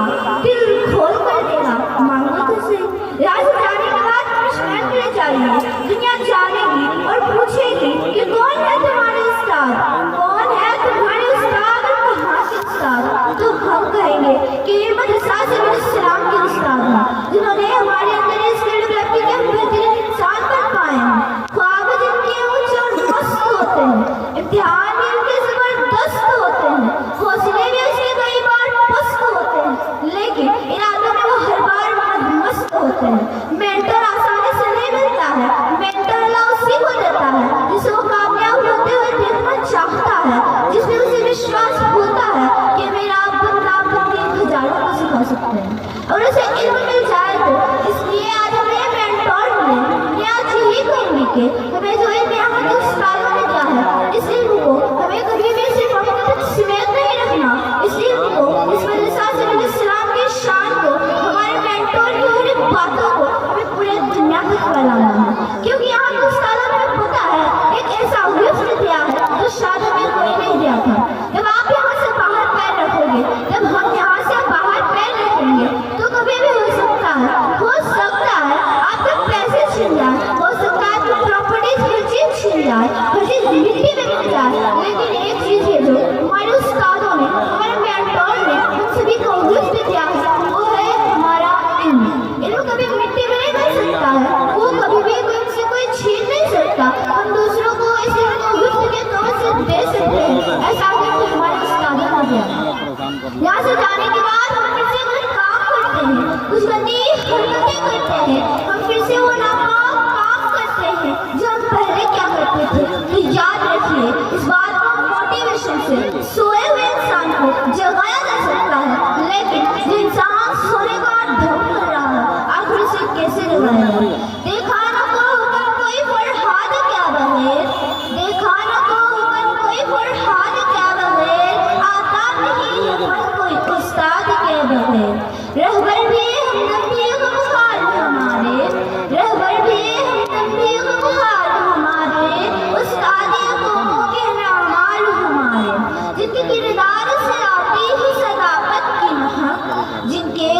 گا، دل کھول کر دے گا، مانگو تو صحیح۔ یہاں سے جانے کے بعد پنشمنٹ لے جائیے، دنیا جانے گی اور پوچھے گی کہ کون ہے تمہارے استاد، کون ہے تمہارے استاد اور کہاں کے استاد؟ تو ہم کہیں گے کہ یہ مدرسہ سے السلام کے استاد ہیں، جنہوں نے ہمارے اندر اس فیلڈ ڈیولپی کے بہترین انسان بن پائے ہیں۔ خواب جن کے اونچے اور مست ہوتے ہیں، امتحان بھی ان کے زبردست ہوتے ہیں، حوصلے بھی اس کے کئی بار پست ہوتے ہیں، لیکن ارادوں میں وہ ہر بار مست ہوتے ہیں۔ مینٹر آسانی سے نہیں ملتا ہے، مینٹر اللہ اسی کو دیتا ہے جسے وہ کامیاب ہوتے ہوئے دیکھنا چاہتا ہے، جس میں اسے وشواس ہوتا ہے کہ میرا بندہ بندی ہزاروں کو سکھا سکتے ہیں اور اسے علم مل جائے تو۔ اس لیے آج ہمیں مینٹور ملے، میں آج یہی کہوں گی کہ ہمیں جو علم یہاں کے استادوں نے دیا ہے، اس علم کو ہمیں کبھی بھی صرف اپنے تک سمیت نہیں رکھنا، اس علم کو، اس مدرسہ سے السلام کی شان کو، ہمارے مینٹور کی ہر ایک باتوں کو ہمیں پورے دنیا تک پھیلانا ہے، کیونکہ یہاں کے استادوں نے پتا ہے ایک ایسا گفٹ دیا ہے جو شاید ہمیں کوئی نہیں دیا تھا۔ جب آپ یہاں سے باہر پیر رکھو گے، جب ہم یہاں سے باہر پیر رکھیں گے تو کبھی بھی ہو سکتا ہے آپ کے پیسے چھن جائے، ہو سکتا ہے کہ پراپرٹیز ہر چیز چھن جائے، ہر چیز مٹی میں مل جائے، لیکن ایک چیز ہے جو ہمارے استادوں نے، ہمارے مینٹور نے ہم سبھی کو گفٹ دیا ہے، وہ ہے ہمارا علم۔ علم کبھی مٹی میں نہیں مل سکتا ہے، وہ کبھی بھی ہم سے کوئی چھین نہیں سکتا، ہم دوسروں کو اس علم کو گفٹ کے طور سے دے سکتے ہیں، ایسا گفٹ ہمارے استادوں نے دیا ہے۔ یہاں سے جانے کے بعد ہم پھر سے کوئی کام کرتے ہیں، کچھ گندی حرکتیں کرتے ہیں، ہم پھر سے وہ ناپاک کام کرتے ہیں جو ہم پہلے کیا کرتے تھے۔ تو یاد رکھیے اس بات کو، موٹیویشن سے سوئے ہوئے انسان کو جگایا جا سکتا ہے، لیکن جو انسان سونے کا ڈھنگ کر رہا ہے آخر اسے کیسے جگایا جائے؟ دیکھا نہ کو حکم کوئی فرہاد کیا بغیر، دیکھا نہ کو حکم کوئی فرہاد کیا بغیر، آتا نہیں حکم کوئی استاد کے بغیر۔ رہبر بھی ہم بھی غمخوار ہمارے، رہبر بھی ہم بھی غمخوار ہمارے، استاد قوموں کے اعمال ہمارے، جن کے کردار سے آتی ہے صداقت کی مہک، جن کے